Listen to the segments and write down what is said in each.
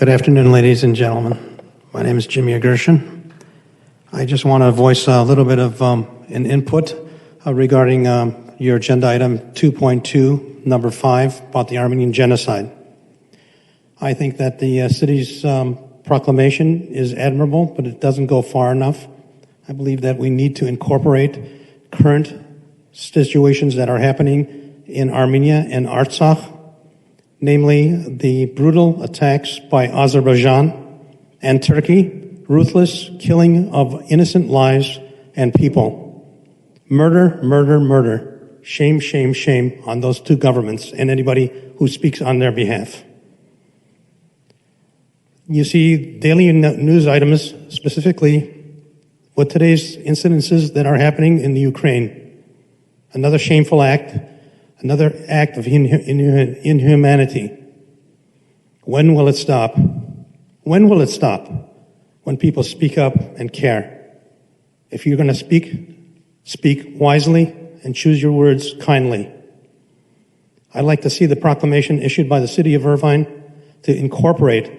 Good afternoon, ladies and gentlemen. My name is Jimmy Gershon. I just want to voice a little bit of an input regarding your agenda item 2.2, number 5, about the Armenian genocide. I think that the city's proclamation is admirable, but it doesn't go far enough. I believe that we need to incorporate current situations that are happening in Armenia and Artsakh, namely the brutal attacks by Azerbaijan and Turkey, ruthless killing of innocent lives and people. Murder, murder, murder. Shame, shame, shame on those two governments and anybody who speaks on their behalf. You see daily news items, specifically with today's incidences that are happening in the Ukraine. Another shameful act, another act of inhumanity. When will it stop? When will it stop? When people speak up and care. If you're going to speak, speak wisely and choose your words kindly. I'd like to see the proclamation issued by the city of Irvine to incorporate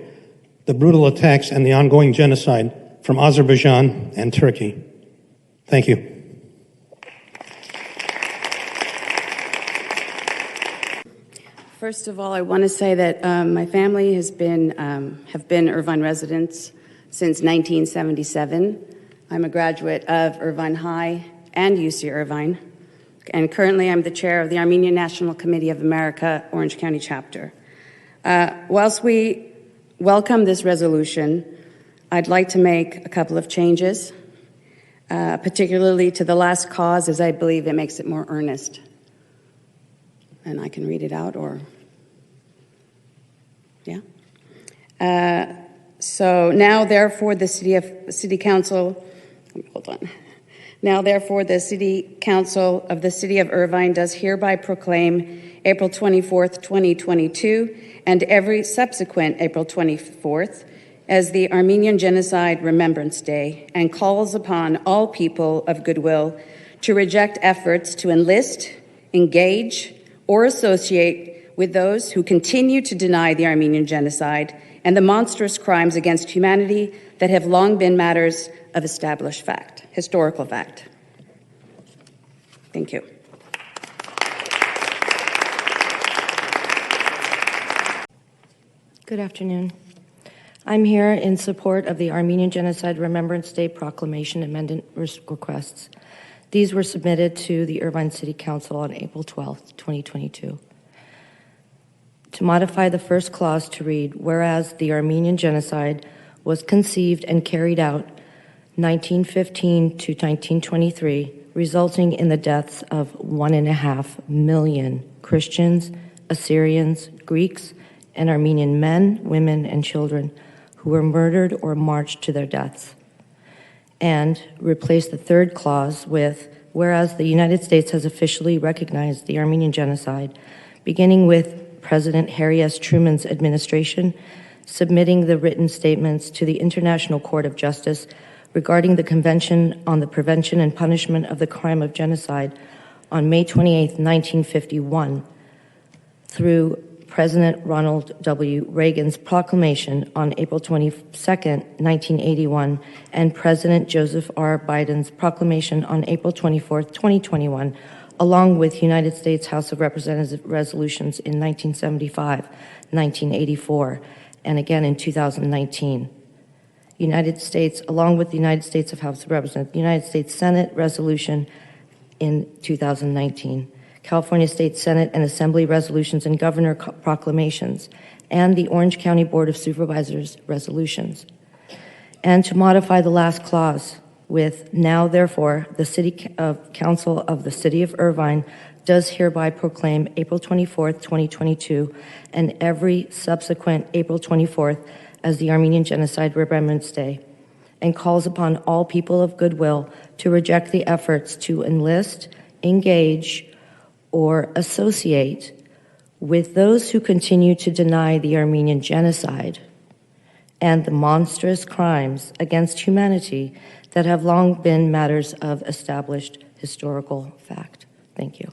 the brutal attacks and the ongoing genocide from Azerbaijan and Turkey. Thank you. First of all, I want to say that my family have been Irvine residents since 1977. I'm a graduate of Irvine High and UC Irvine, and currently I'm the chair of the Armenian National Committee of America, Orange County chapter. Whilst we welcome this resolution, I'd like to make a couple of changes, particularly to the last clause, as I believe it makes it more earnest. And I can read it out, or, yeah. So now, therefore, the City Council of the City of Irvine does hereby proclaim April 24th, 2022, and every subsequent April 24th as the Armenian-Genocide Remembrance Day, and calls upon all people of goodwill to reject efforts to enlist, engage, or associate with those who continue to deny the Armenian genocide and the monstrous crimes against humanity that have long been matters of established fact, historical fact. Thank you. Good afternoon. I'm here in support of the Armenian Genocide Remembrance Day Proclamation amendment requests. These were submitted to the Irvine City Council on April 12th, 2022. To modify the first clause to read, whereas the Armenian genocide was conceived and carried out 1915 to 1923, resulting in the deaths of 1.5 million Christians, Assyrians, Greeks, and Armenian men, women, and children who were murdered or marched to their deaths. And replace the third clause with, whereas the United States has officially recognized the Armenian genocide, beginning with President Harry S. Truman's administration submitting the written statements to the International Court of Justice regarding the Convention on the Prevention and Punishment of the Crime of Genocide on May 28, 1951, through President Ronald W. Reagan's proclamation on April 22, 1981, and President Joseph R. Biden's proclamation on April 24, 2021, along with United States House of Representatives resolutions in 1975, 1984, and again in 2019. United States, along with the United States House of Representatives, the United States Senate resolution in 2019. California State Senate and Assembly resolutions and governor proclamations, and the Orange County Board of Supervisors resolutions. And to modify the last clause with, now therefore, the City Council of the City of Irvine does hereby proclaim April 24th, 2022, and every subsequent April 24th as the Armenian Genocide Remembrance Day, and calls upon all people of goodwill to reject the efforts to enlist, engage, or associate with those who continue to deny the Armenian genocide and the monstrous crimes against humanity that have long been matters of established historical fact. Thank you.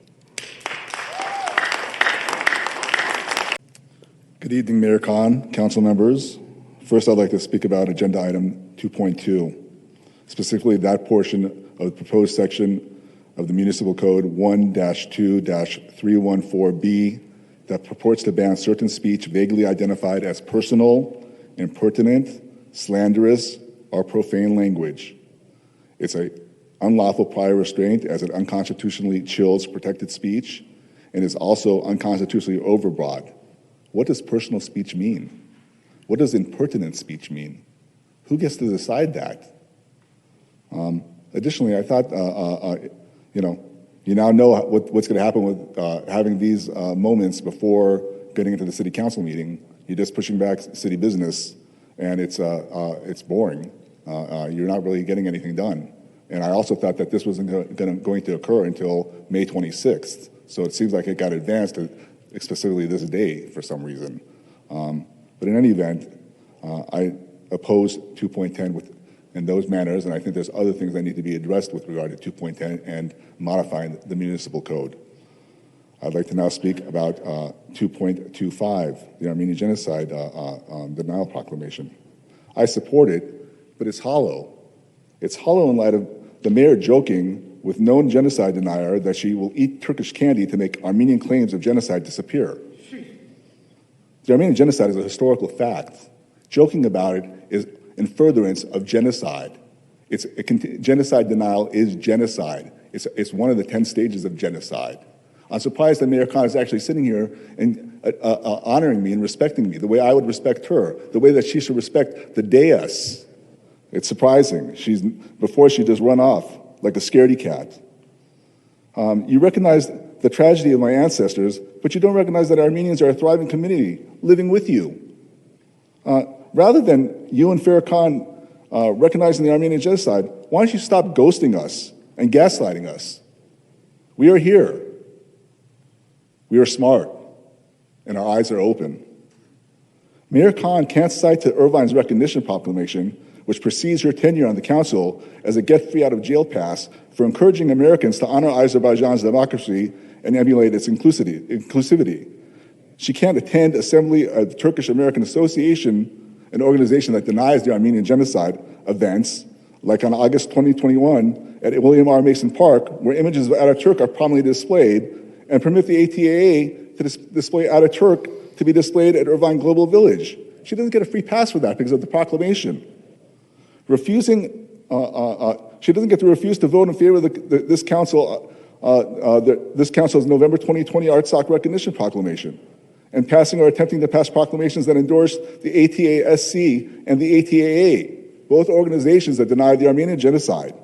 Good evening, Mayor Khan, council members. First, I'd like to speak about agenda item 2.2, specifically that portion of the proposed section of the Municipal Code 1-2-314B that purports to ban certain speech vaguely identified as personal, impertinent, slanderous, or profane language. It's an unlawful prior restraint as it unconstitutionally chills protected speech and is also unconstitutionally overbroad. What does personal speech mean? What does impertinent speech mean? Who gets to decide that? Additionally, I thought, you now know what's going to happen with having these moments before getting into the city council meeting. You're just pushing back city business, and it's boring. You're not really getting anything done. And I also thought that this wasn't going to occur until May 26th. So it seems like it got advanced to specifically this day for some reason. But in any event, I oppose 2.10 in those manners, and I think there's other things that need to be addressed with regard to 2.10 and modifying the municipal code. I'd like to now speak about 2.25, the Armenian-Genocide denial proclamation. I support it, but it's hollow. It's hollow in light of the mayor joking with known genocide denier that she will eat Turkish candy to make Armenian claims of genocide disappear. The Armenian genocide is a historical fact. Joking about it is in furtherance of genocide. Genocide denial is genocide. It's one of the 10 stages of genocide. I'm surprised that Mayor Khan is actually sitting here and honoring me and respecting me the way I would respect her, the way that she should respect the dais. It's surprising. Before she just run off like a scaredy cat. You recognize the tragedy of my ancestors, but you don't recognize that Armenians are a thriving community living with you. Rather than you and Farrah Khan recognizing the Armenian genocide, why don't you stop ghosting us and gaslighting us? We are here. We are smart, and our eyes are open. Mayor Khan can't cite to Irvine's recognition proclamation, which precedes her tenure on the council, as a get-free-out-of-jail pass for encouraging Americans to honor Azerbaijan's democracy and emulate its inclusivity. She can't attend assembly of the Turkish American Association, an organization that denies the Armenian genocide, events, like on August 2021 at William R. Mason Park, where images of Ataturk are prominently displayed, and permit the ATAA to display Ataturk to be displayed at Irvine Global Village. She doesn't get a free pass for that because of the proclamation. She doesn't get to refuse to vote in favor of this council's November 2020 ARTSOC recognition proclamation, and passing or attempting to pass proclamations that endorse the ATASC and the ATAA, both organizations that deny the Armenian genocide.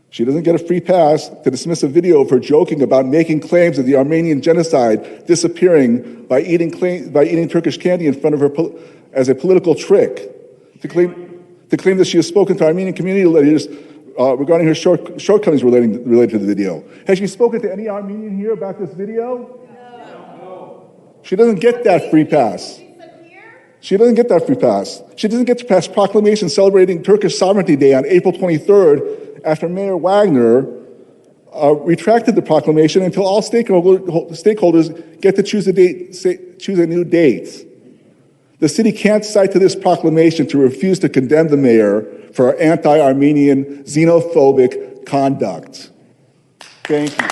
She doesn't get a free pass to dismiss a video of her joking about making claims of the Armenian genocide disappearing by eating Turkish candy in front of her as a political trick, to claim that she has spoken to Armenian community leaders regarding her shortcomings related to the video. Has she spoken to any Armenian here about this video? No. She doesn't get that free pass. She doesn't get that free pass. She doesn't get to pass proclamations celebrating Turkish Sovereignty Day on April 23rd after Mayor Wagner retracted the proclamation until all stakeholders get to choose a new date. The city can't cite to this proclamation to refuse to condemn the mayor for her anti-Armenian, xenophobic conduct. Thank you.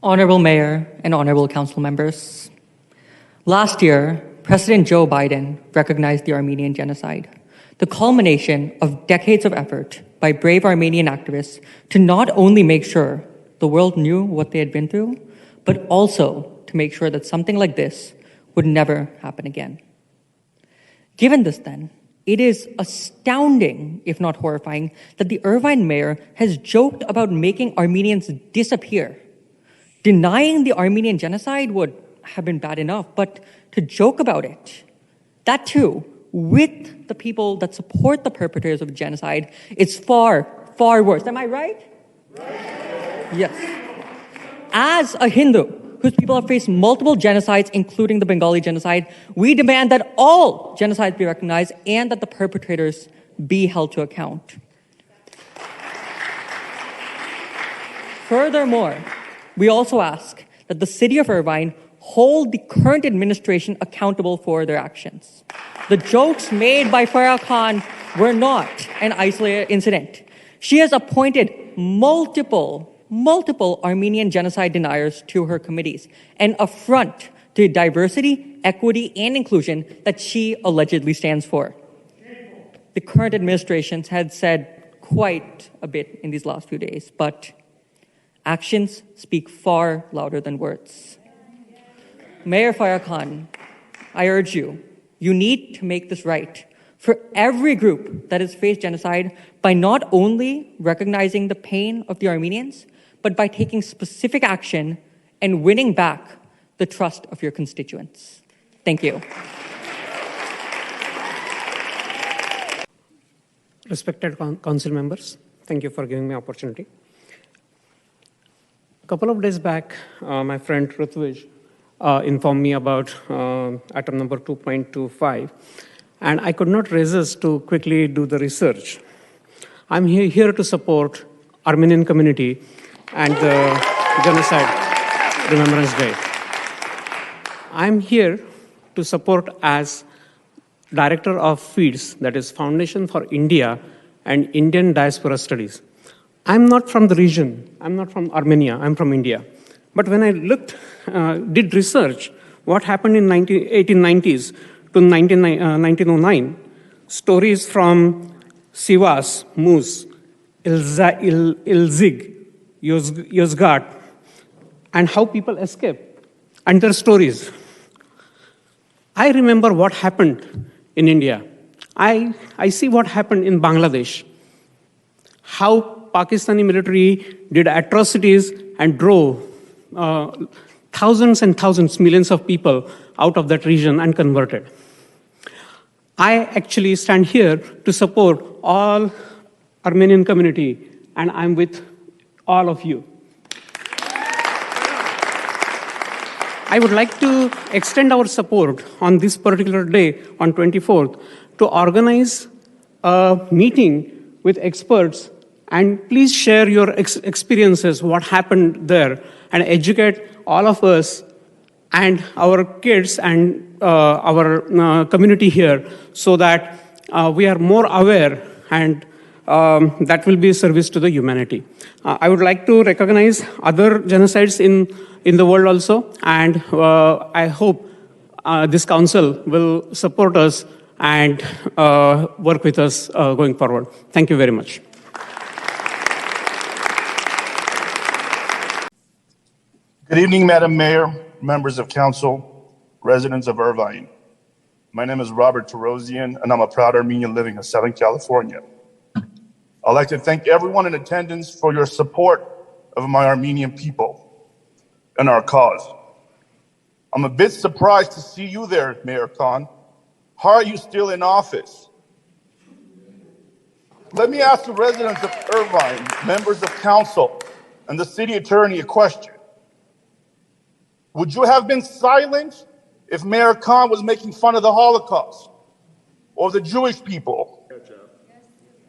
Honorable Mayor and honorable council members, last year, President Joe Biden recognized the Armenian genocide, the culmination of decades of effort by brave Armenian activists to not only make sure the world knew what they had been through, but also to make sure that something like this would never happen again. Given this then, it is astounding, if not horrifying, that the Irvine mayor has joked about making Armenians disappear. Denying the Armenian genocide would have been bad enough, but to joke about it, that too, with the people that support the perpetrators of genocide, it's far, far worse. Am I right? Yes. As a Hindu, whose people have faced multiple genocides, including the Bengali genocide, we demand that all genocides be recognized and that the perpetrators be held to account. Furthermore, we also ask that the city of Irvine hold the current administration accountable for their actions. The jokes made by Farrah Khan were not an isolated incident. She has appointed multiple Armenian genocide deniers to her committees, an affront to diversity, equity, and inclusion that she allegedly stands for. The current administration had said quite a bit in these last few days, but actions speak far louder than words. Mayor Farrah Khan, I urge you, you need to make this right for every group that has faced genocide by not only recognizing the pain of the Armenians, but by taking specific action and winning back the trust of your constituents. Thank you. Respected council members, thank you for giving me opportunity. A couple of days back, my friend Rutvij informed me about item number 2.25, and I could not resist to quickly do the research. I'm here to support Armenian community and the Genocide Remembrance Day. I'm here to support as Director of FEEDS, that is Foundation for India and Indian Diaspora Studies. I'm not from the region, I'm not from Armenia, I'm from India. But when I did research, what happened in 1890s to 1909, stories from Sivas, Mus, Ilzig, Yozgat, and how people escaped, and their stories. I remember what happened in India. I see what happened in Bangladesh, how Pakistani military did atrocities and drove thousands and thousands, millions of people out of that region and converted. I actually stand here to support all Armenian community, and I'm with all of you. I would like to extend our support on this particular day, on 24th, to organize a meeting with experts, and please share your experiences, what happened there, and educate all of us and our kids and our community here so that we are more aware, and that will be a service to the humanity. I would like to recognize other genocides in the world also, and I hope this council will support us and work with us going forward. Thank you very much. Good evening, Madam Mayor, members of council, residents of Irvine. My name is Robert Tarosian, and I'm a proud Armenian living in Southern California. I'd like to thank everyone in attendance for your support of my Armenian people and our cause. I'm a bit surprised to see you there, Mayor Khan. How are you still in office? Let me ask the residents of Irvine, members of council, and the city attorney a question. Would you have been silent if Mayor Khan was making fun of the Holocaust or the Jewish people?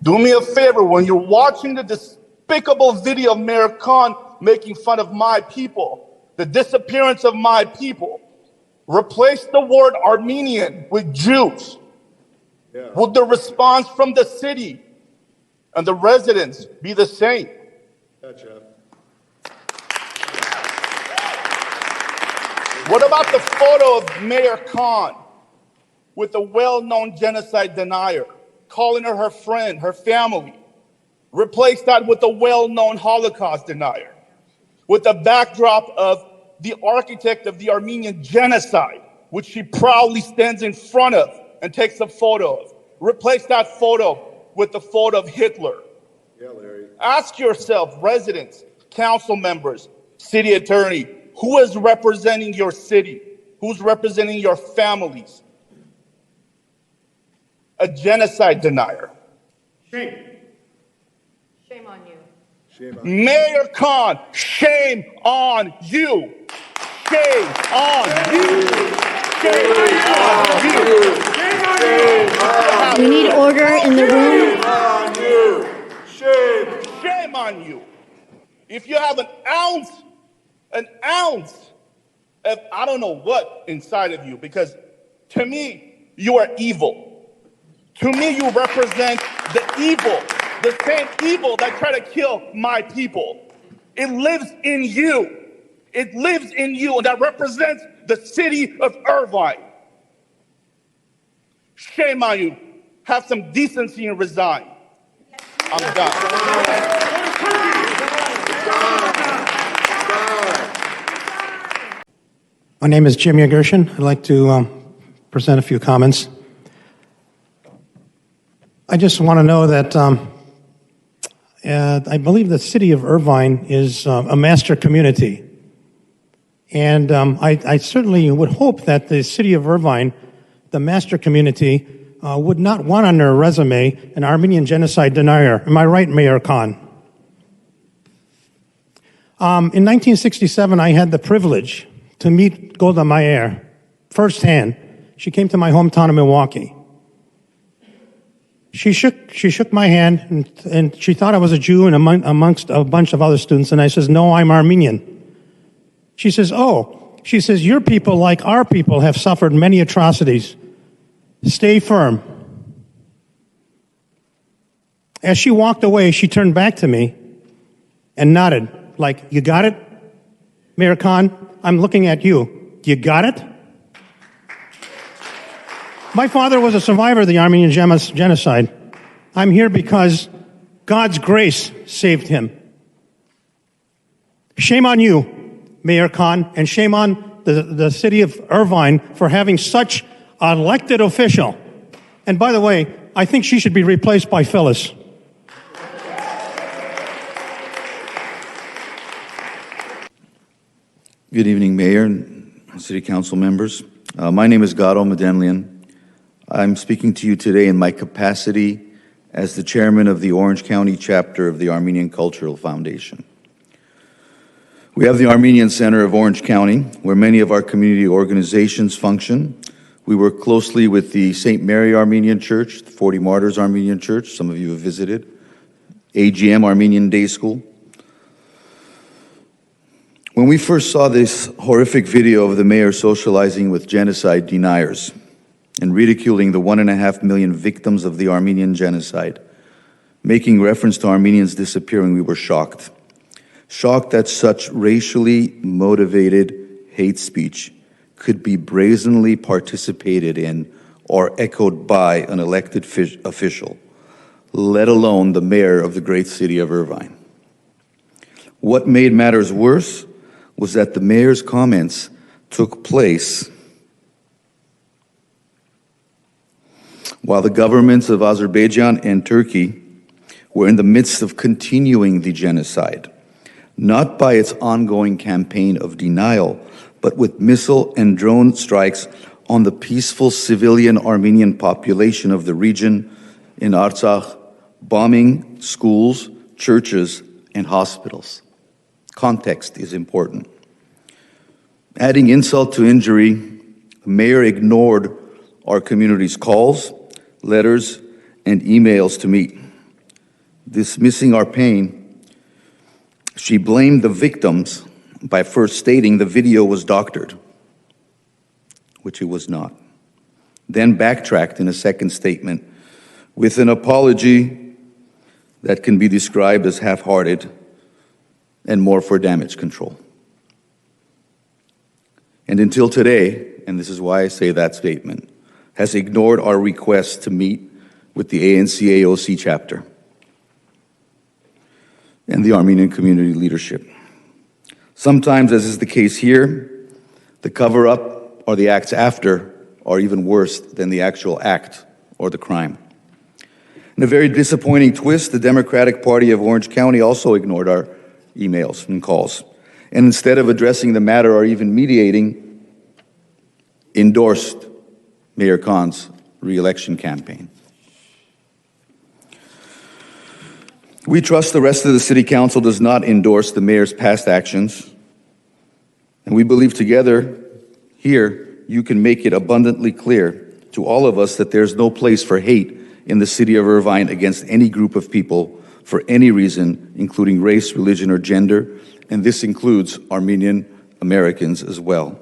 Do me a favor, when you're watching the despicable video of Mayor Khan making fun of my people, the disappearance of my people, replace the word Armenian with Jews. Yeah. Would the response from the city and the residents be the same? Yeah, Jeff. What about the photo of Mayor Khan with a well-known genocide denier, calling her friend, her family? Replace that with a well-known Holocaust denier, with the backdrop of the architect of the Armenian genocide, which she proudly stands in front of and takes a photo of. Replace that photo with the photo of Hitler. Yeah, Larry. Ask yourself, residents, council members, city attorney, who is representing your city? Who's representing your families? A genocide denier. Shame. Shame on you. Shame on you. Mayor Khan, shame on you. Shame on you. Shame on you. We need order in the room. Shame on you. Shame on you. If you have an ounce if I don't know what inside of you, because to me, you are evil. To me, you represent the evil, the same evil that tried to kill my people. It lives in you. It lives in you, and that represents the city of Irvine. Shame on you. Have some decency and resign. I'm done. My name is Jimmy Gershon. I'd like to present a few comments. I just want to know that I believe the city of Irvine is a master community. And I certainly would hope that the city of Irvine, the master community, would not want on their resume an Armenian-Genocide denier. Am I right, Mayor Khan? In 1967, I had the privilege to meet Golda Meir firsthand. She came to my hometown of Milwaukee. She shook my hand, and she thought I was a Jew and amongst a bunch of other students, and I says, no, I'm Armenian. She says, oh, she says, your people, like our people, have suffered many atrocities. Stay firm. As she walked away, she turned back to me and nodded, like, you got it? Mayor Khan, I'm looking at you. You got it? My father was a survivor of the Armenian Genocide. I'm here because God's grace saved him. Shame on you, Mayor Khan, and shame on the city of Irvine for having such an elected official. And by the way, I think she should be replaced by Phyllis. Good evening, Mayor and City Council members. My name is Garo Medemlian. I'm speaking to you today in my capacity as the chairman of the Orange County chapter of the Armenian Cultural Foundation. We have the Armenian Center of Orange County, where many of our community organizations function. We work closely with the St. Mary Armenian Church, the 40 Martyrs Armenian Church, some of you have visited, AGM Armenian Day School. When we first saw this horrific video of the mayor socializing with genocide deniers and ridiculing the 1.5 million victims of the Armenian genocide, making reference to Armenians disappearing, we were shocked. Shocked that such racially motivated hate speech could be brazenly participated in or echoed by an elected official, let alone the mayor of the great city of Irvine. What made matters worse was that the mayor's comments took place while the governments of Azerbaijan and Turkey were in the midst of continuing the genocide, not by its ongoing campaign of denial, but with missile and drone strikes on the peaceful civilian Armenian population of the region in Artsakh, bombing schools, churches, and hospitals. Context is important. Adding insult to injury, the mayor ignored our community's calls, letters, and emails to meet. Dismissing our pain, she blamed the victims by first stating the video was doctored, which it was not. Then backtracked in a second statement with an apology that can be described as half-hearted and more for damage control. And until today, and this is why I say that statement, has ignored our request to meet with the ANC AOC chapter and the Armenian community leadership. Sometimes, as is the case here, the cover-up or the acts after are even worse than the actual act or the crime. In a very disappointing twist, the Democratic Party of Orange County also ignored our emails and calls, and instead of addressing the matter or even mediating, endorsed Mayor Khan's re-election campaign. We trust the rest of the City Council does not endorse the mayor's past actions, and we believe together here you can make it abundantly clear to all of us that there's no place for hate in the city of Irvine against any group of people for any reason, including race, religion, or gender, and this includes Armenian-Americans as well.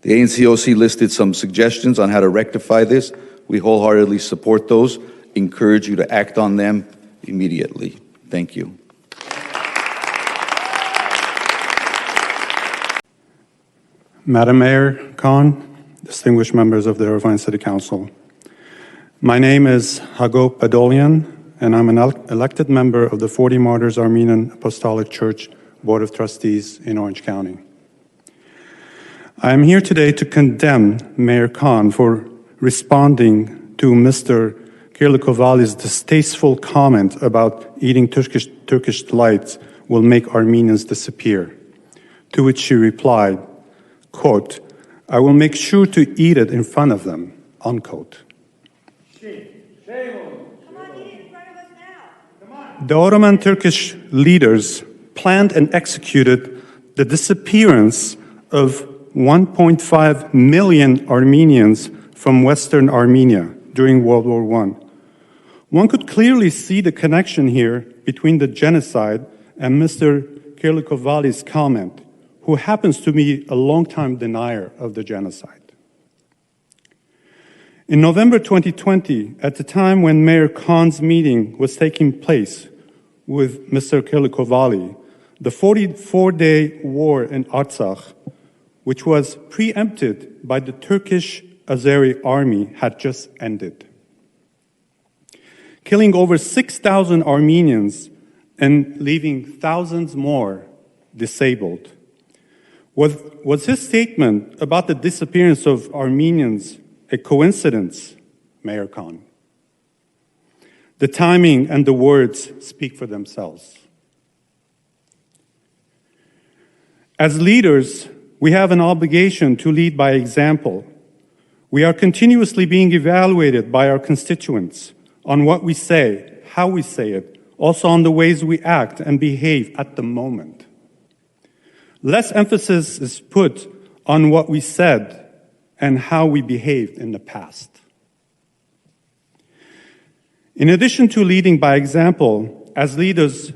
The ANCOC listed some suggestions on how to rectify this. We wholeheartedly support those, encourage you to act on them immediately. Thank you. Madam Mayor Khan, distinguished members of the Irvine City Council. My name is Hagop Badolian, and I'm an elected member of the 40 Martyrs Armenian Apostolic Church Board of Trustees in Orange County. I am here today to condemn Mayor Khan for responding to Mr. Kirlikovali's distasteful comment about eating Turkish delights will make Armenians disappear, to which she replied, quote, "I will make sure to eat it in front of them," unquote. The Ottoman Turkish leaders planned and executed the disappearance of 1.5 million Armenians from Western Armenia during World War I. One could clearly see the connection here between the genocide and Mr. Kirlikovali's comment, who happens to be a longtime denier of the genocide. In November 2020, at the time when Mayor Khan's meeting was taking place with Mr. Kirlikovali, the 44-day war in Artsakh, which was preempted by the Turkish Azeri army, had just ended, killing over 6,000 Armenians and leaving thousands more disabled. Was his statement about the disappearance of Armenians a coincidence, Mayor Khan? The timing and the words speak for themselves. As leaders, we have an obligation to lead by example. We are continuously being evaluated by our constituents on what we say, how we say it, also on the ways we act and behave at the moment. Less emphasis is put on what we said and how we behaved in the past. In addition to leading by example, as leaders,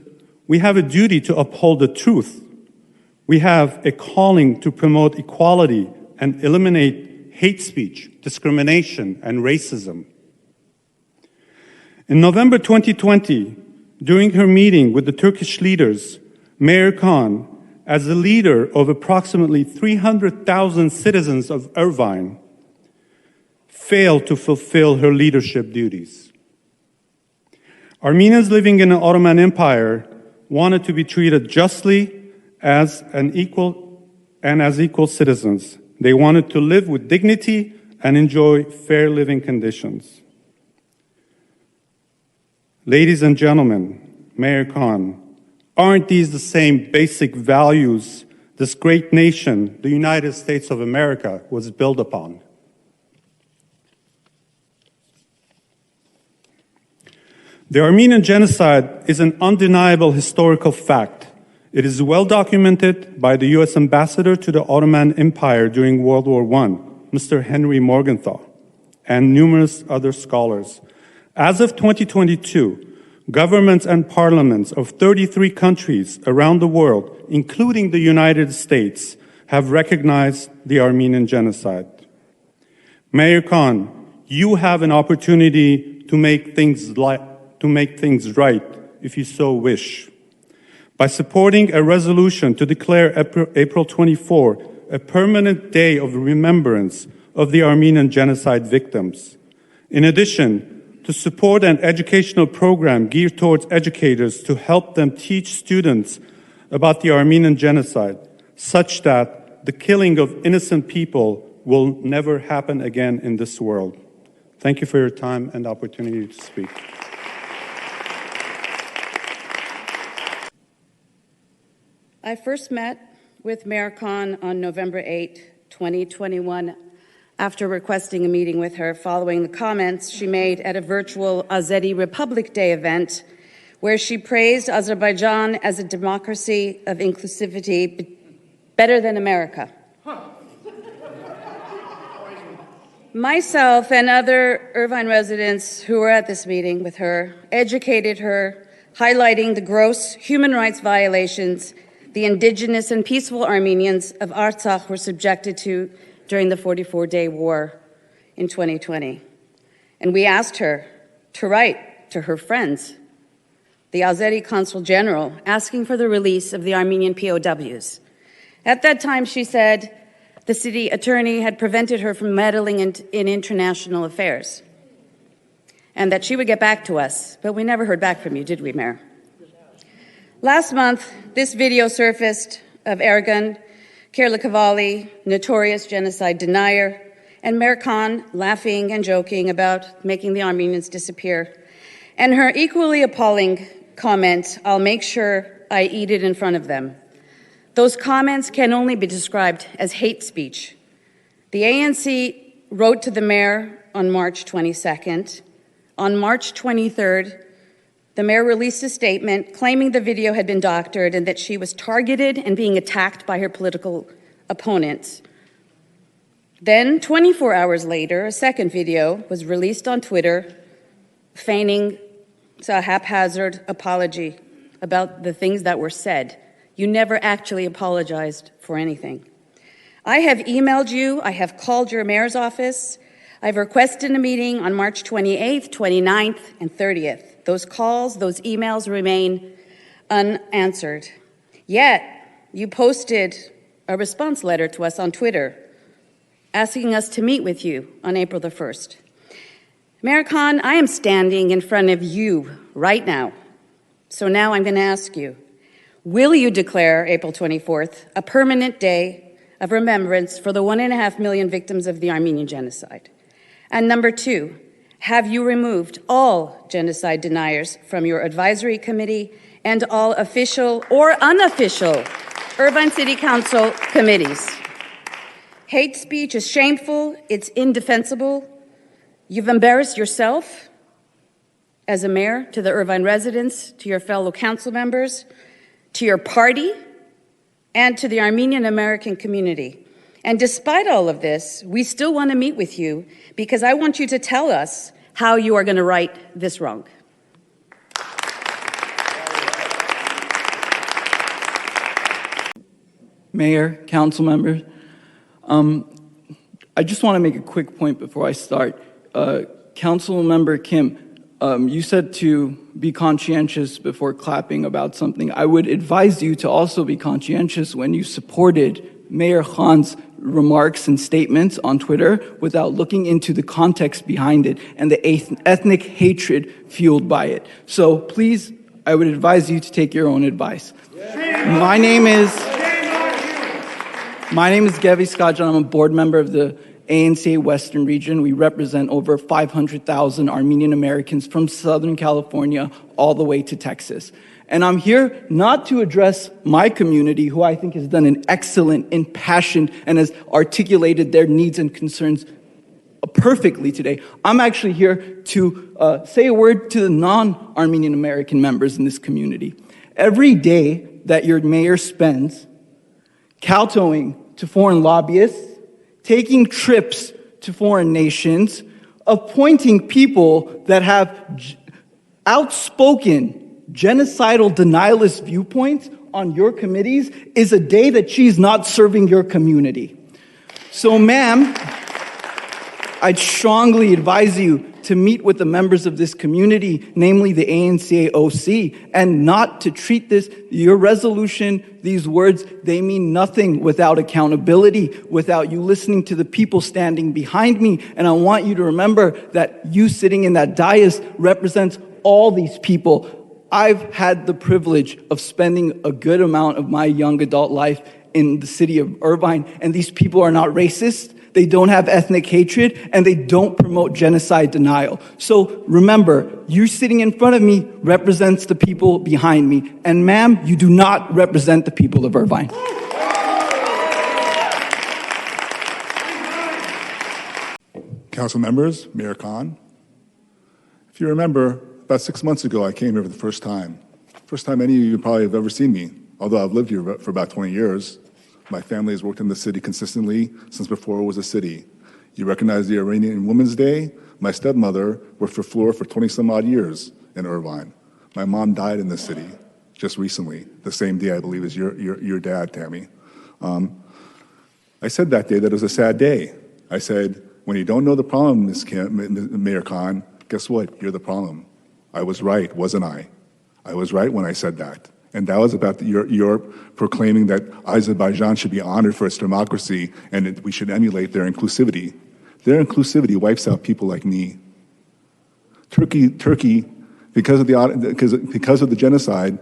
we have a duty to uphold the truth. We have a calling to promote equality and eliminate hate speech, discrimination, and racism. In November 2020, during her meeting with the Turkish leaders, Mayor Khan, as the leader of approximately 300,000 citizens of Irvine, failed to fulfill her leadership duties. Armenians living in the Ottoman Empire wanted to be treated justly as equal citizens. They wanted to live with dignity and enjoy fair living conditions. Ladies and gentlemen, Mayor Khan, aren't these the same basic values this great nation, the United States of America, was built upon? The Armenian genocide is an undeniable historical fact. It is well documented by the U.S. ambassador to the Ottoman Empire during World War I, Mr. Henry Morgenthau, and numerous other scholars. As of 2022, governments and parliaments of 33 countries around the world, including the United States, have recognized the Armenian genocide. Mayor Khan, you have an opportunity to make things right if you so wish, by supporting a resolution to declare April 24 a permanent day of remembrance of the Armenian genocide victims. In addition, to support an educational program geared towards educators to help them teach students about the Armenian genocide, such that the killing of innocent people will never happen again in this world. Thank you for your time and opportunity to speak. I first met with Mayor Khan on November 8, 2021, after requesting a meeting with her following the comments she made at a virtual Azeri Republic Day event where she praised Azerbaijan as a democracy of inclusivity better than America. Myself and other Irvine residents who were at this meeting with her educated her, highlighting the gross human rights violations the indigenous and peaceful Armenians of Artsakh were subjected to during the 44-day war in 2020. And we asked her to write to her friends, the Azeri Consul General, asking for the release of the Armenian POWs. At that time, she said the city attorney had prevented her from meddling in international affairs and that she would get back to us. But we never heard back from you, did we, Mayor? Last month, this video surfaced of Ergun Kirlikovali, notorious genocide denier, and Mayor Khan laughing and joking about making the Armenians disappear. And her equally appalling comment, "I'll make sure I eat it in front of them." Those comments can only be described as hate speech. The ANC wrote to the mayor on March 22nd. On March 23rd, the mayor released a statement claiming the video had been doctored and that she was targeted and being attacked by her political opponents. Then, 24 hours later, a second video was released on Twitter, feigning a haphazard apology about the things that were said. You never actually apologized for anything. I have emailed you, I have called your mayor's office, I've requested a meeting on March 28th, 29th, and 30th. Those calls, those emails remain unanswered. Yet, you posted a response letter to us on Twitter asking us to meet with you on April the 1st. Mayor Khan, I am standing in front of you right now. So now I'm going to ask you, will you declare April 24th a permanent day of remembrance for the 1.5 million victims of the Armenian Genocide? And number two, have you removed all genocide deniers from your advisory committee and all official or unofficial Irvine City Council committees? Hate speech is shameful, it's indefensible. You've embarrassed yourself as a mayor to the Irvine residents, to your fellow council members, to your party, and to the Armenian-American community. And despite all of this, we still want to meet with you because I want you to tell us how you are going to right this wrong. Mayor, council members, I just want to make a quick point before I start. Council member Kim, you said to be conscientious before clapping about something. I would advise you to also be conscientious when you supported Mayor Khan's remarks and statements on Twitter without looking into the context behind it and the ethnic hatred fueled by it. So please, I would advise you to take your own advice. My name is Gevi Skajan. I'm a board member of the ANC Western Region. We represent over 500,000 Armenian-Americans from Southern California all the way to Texas. And I'm here not to address my community, who I think has done an excellent, impassioned, and has articulated their needs and concerns perfectly today. I'm actually here to say a word to the non-Armenian-American members in this community. Every day that your mayor spends kowtowing to foreign lobbyists, taking trips to foreign nations, appointing people that have outspoken genocidal denialist viewpoints on your committees is a day that she's not serving your community. So, ma'am, I'd strongly advise you to meet with the members of this community, namely the ANC-OC, and not to treat this, your resolution, these words, they mean nothing without accountability, without you listening to the people standing behind me. And I want you to remember that you sitting in that dais represents all these people. I've had the privilege of spending a good amount of my young adult life in the city of Irvine, and these people are not racist, they don't have ethnic hatred, and they don't promote genocide denial. So remember, you sitting in front of me represents the people behind me, and ma'am, you do not represent the people of Irvine. Council members, Mayor Khan, if you remember, about 6 months ago, I came here for the first time. First time any of you probably have ever seen me, although I've lived here for about 20 years. My family has worked in the city consistently since before it was a city. You recognize the Iranian Women's Day? My stepmother worked for Fleur for 20-some odd years in Irvine. My mom died in the city just recently, the same day, I believe, as your dad, Tammy. And I said that day that it was a sad day. I said, when you don't know the problem, Mayor Khan, guess what? You're the problem. I was right, wasn't I? I was right when I said that. And that was about your proclaiming that Azerbaijan should be honored for its democracy and that we should emulate their inclusivity. Their inclusivity wipes out people like me. Turkey, because of the genocide,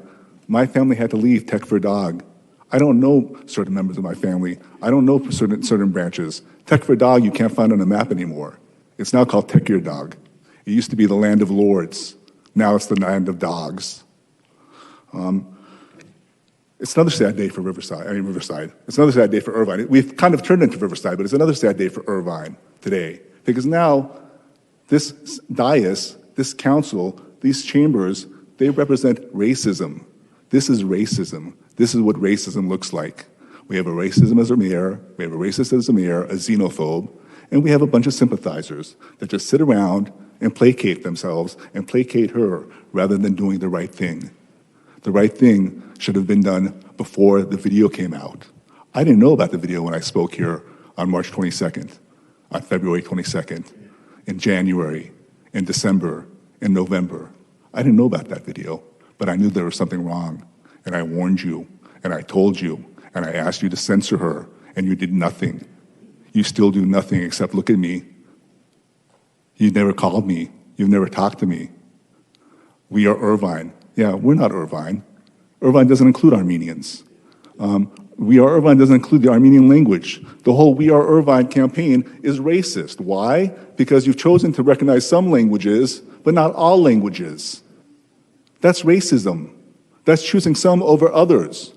my family had to leave Tekfir Dağ. I don't know certain members of my family. I don't know certain branches. Tekfir Dağ you can't find on a map anymore. It's now called Tekir Dağ. It used to be the land of lords. Now it's the land of dogs. It's another sad day for Riverside. It's another sad day for Irvine. We've kind of turned into Riverside, but it's another sad day for Irvine today. Because now this dais, this council, these chambers, they represent racism. This is racism. This is what racism looks like. We have a racism as a mayor, we have a racist as a mayor, a xenophobe, and we have a bunch of sympathizers that just sit around and placate themselves and placate her rather than doing the right thing. The right thing should have been done before the video came out. I didn't know about the video when I spoke here on March 22nd, on February 22nd, in January, in December, in November. I didn't know about that video, but I knew there was something wrong. And I warned you, and I told you, and I asked you to censor her, and you did nothing. You still do nothing except look at me. You never called me. You've never talked to me. We are Irvine. Yeah, we're not Irvine. Irvine doesn't include Armenians. We Are Irvine doesn't include the Armenian language. The whole We Are Irvine campaign is racist. Why? Because you've chosen to recognize some languages, but not all languages. That's racism. That's choosing some over others.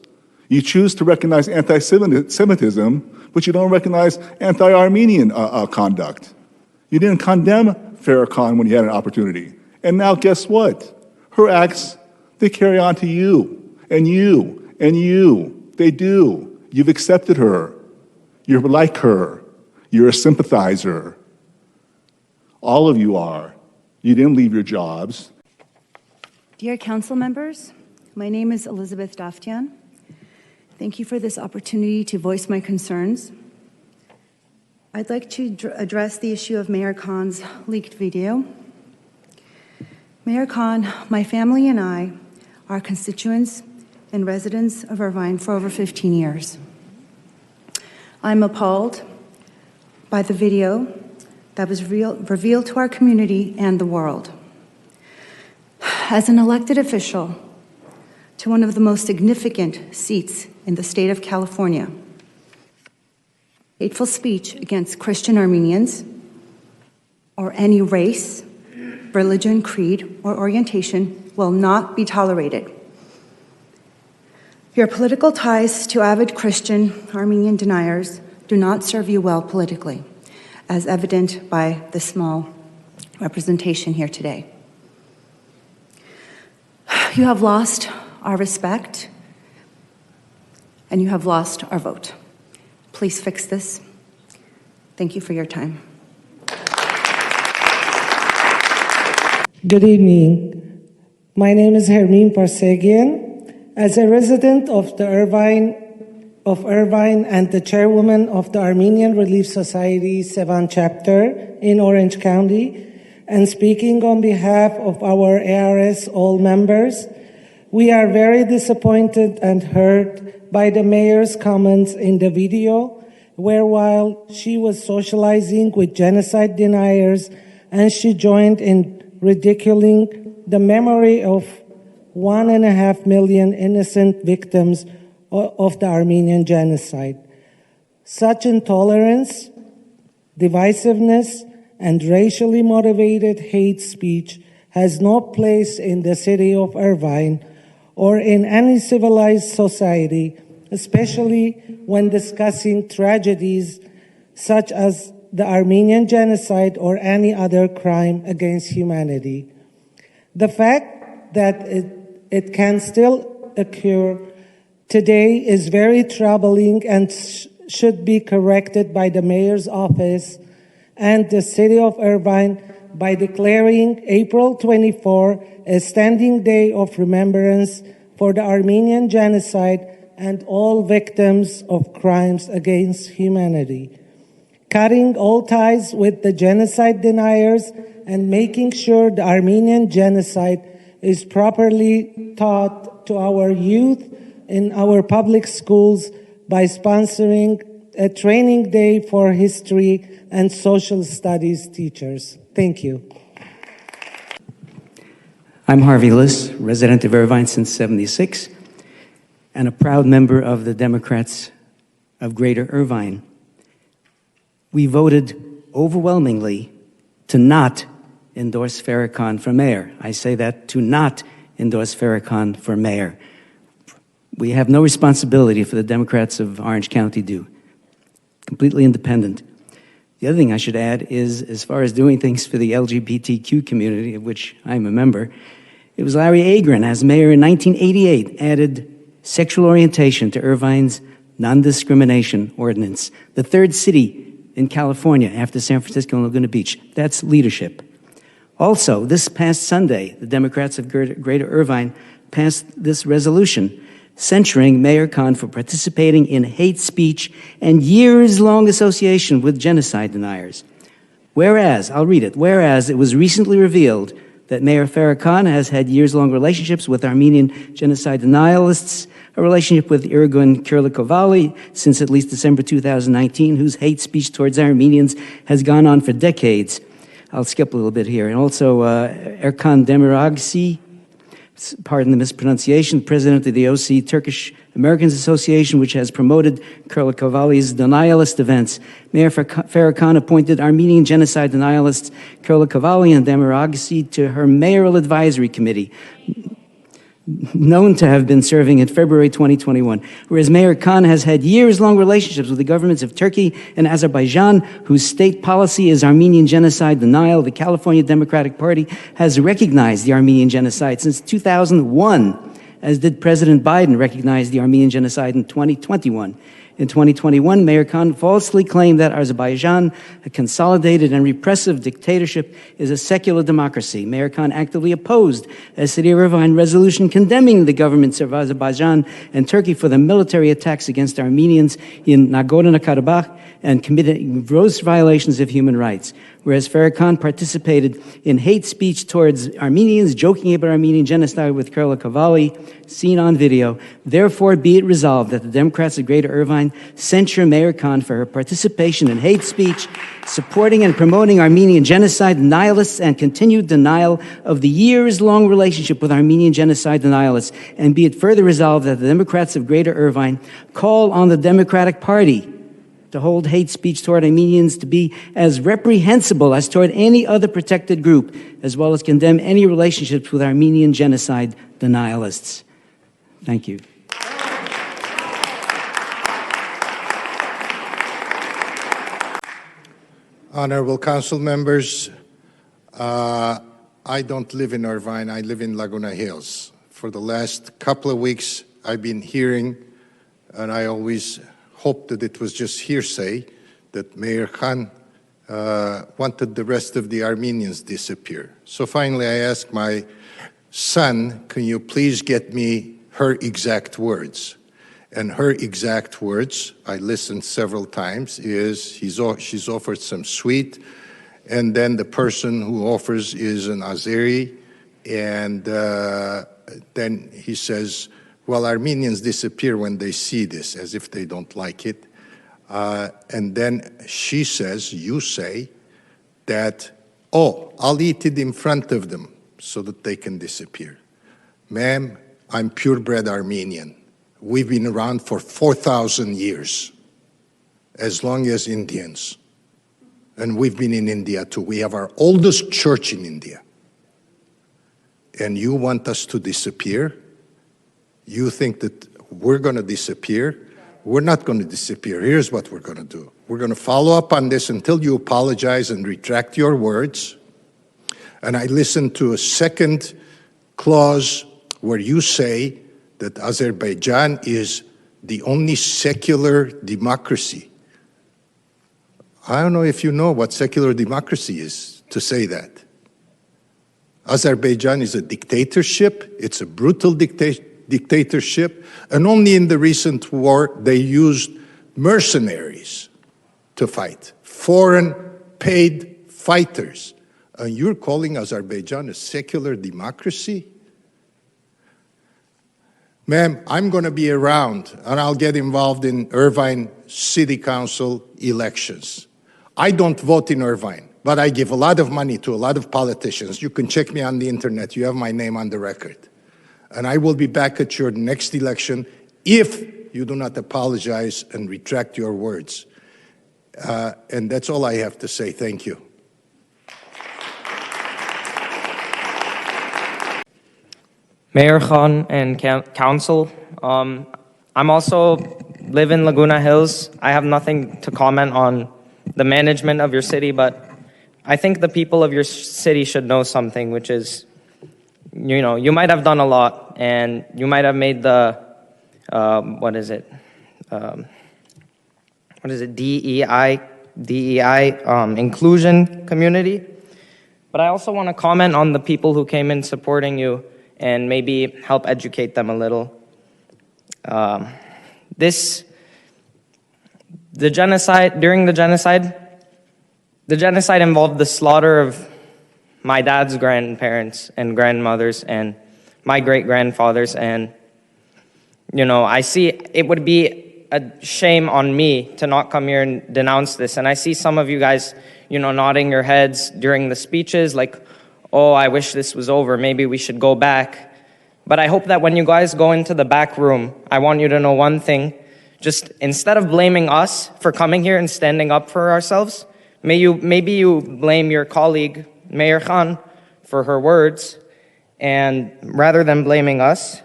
You choose to recognize anti-Semitism, but you don't recognize anti-Armenian conduct. You didn't condemn Farrah Khan when you had an opportunity. And now guess what? Her acts, they carry on to you, and you, and you. They do. You've accepted her. You're like her. You're a sympathizer. All of you are. You didn't leave your jobs. Dear council members, my name is Elizabeth Daftian. Thank you for this opportunity to voice my concerns. I'd like to address the issue of Mayor Khan's leaked video. Mayor Khan, my family and I are constituents and residents of Irvine for over 15 years. I'm appalled by the video that was revealed to our community and the world. As an elected official to one of the most significant seats in the state of California, hateful speech against Christian Armenians or any race, religion, creed, or orientation will not be tolerated. Your political ties to avid Christian Armenian deniers do not serve you well politically, as evident by the small representation here today. You have lost our respect, and you have lost our vote. Please fix this. Thank you for your time. Good evening. My name is Hermine Parsegian. As a resident of Irvine and the chairwoman of the Armenian Relief Society Sevan chapter in Orange County, and speaking on behalf of our ARS all members, we are very disappointed and hurt by the mayor's comments in the video, where while she was socializing with genocide deniers and she joined in ridiculing the memory of 1.5 million innocent victims of the Armenian genocide. Such intolerance, divisiveness, and racially motivated hate speech has no place in the city of Irvine or in any civilized society, especially when discussing tragedies such as the Armenian genocide or any other crime against humanity. The fact that it can still occur today is very troubling and should be corrected by the mayor's office and the city of Irvine by declaring April 24 a standing day of remembrance for the Armenian genocide and all victims of crimes against humanity, cutting all ties with the genocide deniers and making sure the Armenian genocide is properly taught to our youth in our public schools by sponsoring a training day for history and social studies teachers. Thank you. I'm Harvey Liss, resident of Irvine since '76, and a proud member of the Democrats of Greater Irvine. We voted overwhelmingly to not endorse Farrah Khan for mayor. I say that, to not endorse Farrah Khan for mayor. We have no responsibility for the Democrats of Orange County do. Completely independent. The other thing I should add is, as far as doing things for the LGBTQ community, of which I'm a member, it was Larry Agron, as mayor in 1988, added sexual orientation to Irvine's non-discrimination ordinance, the third city in California after San Francisco and Laguna Beach. That's leadership. Also, this past Sunday, the Democrats of Greater Irvine passed this resolution censuring Mayor Khan for participating in hate speech and years-long association with genocide deniers. Whereas, I'll read it, whereas it was recently revealed that Mayor Farrah Khan has had years-long relationships with Armenian-Genocide denialists, a relationship with Ergun Kirlikovali since at least December 2019, whose hate speech towards Armenians has gone on for decades. I'll skip a little bit here. And also Ergun Kirlikovali, pardon the mispronunciation, president of the OC Turkish Americans Association, which has promoted Kirlikovali's denialist events. Mayor Farrah Khan appointed Armenian genocide denialists Kirlikovali and Demiragsi to her mayoral advisory committee, known to have been serving in February 2021, whereas Mayor Khan has had years-long relationships with the governments of Turkey and Azerbaijan, whose state policy is Armenian genocide denial. The California Democratic Party has recognized the Armenian genocide since 2001, as did President Biden recognize the Armenian genocide in 2021. In 2021, Mayor Khan falsely claimed that Azerbaijan, a consolidated and repressive dictatorship, is a secular democracy. Mayor Khan actively opposed a City of Irvine resolution condemning the governments of Azerbaijan and Turkey for the military attacks against Armenians in Nagorno-Karabakh and committing gross violations of human rights. Whereas Farrah Khan participated in hate speech towards Armenians, joking about Armenian genocide with Kirlikovali, seen on video. Therefore, be it resolved that the Democrats of Greater Irvine censure Mayor Khan for her participation in hate speech, supporting and promoting Armenian genocide denialists, and continued denial of the years-long relationship with Armenian genocide denialists. And be it further resolved that the Democrats of Greater Irvine call on the Democratic Party to hold hate speech toward Armenians to be as reprehensible as toward any other protected group, as well as condemn any relationships with Armenian genocide denialists. Thank you. Honorable council members, I don't live in Irvine, I live in Laguna Hills. For the last couple of weeks, I've been hearing, and I always hoped that it was just hearsay, that Mayor Khan wanted the rest of the Armenians disappear. So finally I asked my son, can you please get me her exact words? And her exact words, I listened several times, is she's offered some sweet, and then the person who offers is an Azeri, and then he says, well, Armenians disappear when they see this, as if they don't like it. And then she says, you say, that, oh, I'll eat it in front of them so that they can disappear. Ma'am, I'm purebred Armenian. We've been around for 4,000 years, as long as Indians. And we've been in India too. We have our oldest church in India. And you want us to disappear? You think that we're going to disappear? We're not going to disappear. Here's what we're going to do. We're going to follow up on this until you apologize and retract your words. And I listened to a second clause where you say that Azerbaijan is the only secular democracy. I don't know if you know what secular democracy is to say that. Azerbaijan is a dictatorship. It's a brutal dictatorship. dictatorship, and only in the recent war they used mercenaries to fight, foreign paid fighters. And you're calling Azerbaijan a secular democracy? Ma'am, I'm going to be around, and I'll get involved in Irvine City Council elections. I don't vote in Irvine, but I give a lot of money to a lot of politicians. You can check me on the internet. You have my name on the record. And I will be back at your next election if you do not apologize and retract your words. And that's all I have to say. Thank you. Mayor Khan and Council, I'm also live in Laguna Hills. I have nothing to comment on the management of your city, but I think the people of your city should know something, which is, you know, you might have done a lot, and you might have made the, DEI inclusion community. But I also want to comment on the people who came in supporting you and maybe help educate them a little. During the genocide involved the slaughter of my dad's grandparents and grandmothers and my great-grandfathers, and, you know, I see it would be a shame on me to not come here and denounce this, and I see some of you guys, you know, nodding your heads during the speeches like, oh, I wish this was over, maybe we should go back. But I hope that when you guys go into the back room, I want you to know one thing. Just instead of blaming us for coming here and standing up for ourselves, maybe you blame your colleague, Mayor Khan, for her words, and rather than blaming us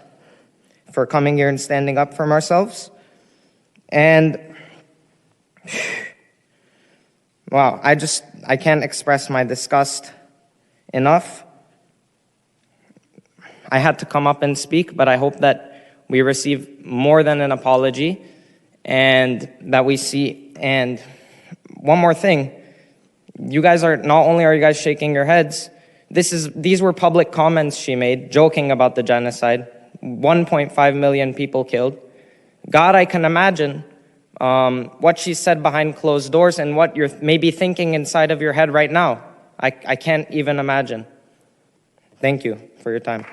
for coming here and standing up for ourselves. And, wow, I can't express my disgust enough. I had to come up and speak, but I hope that we receive more than an apology and that we see. And one more thing, you guys are, not only are you guys shaking your heads, these were public comments she made, joking about the genocide, 1.5 million people killed. God, I can imagine what she said behind closed doors and what you're maybe thinking inside of your head right now. I can't even imagine. Thank you for your time.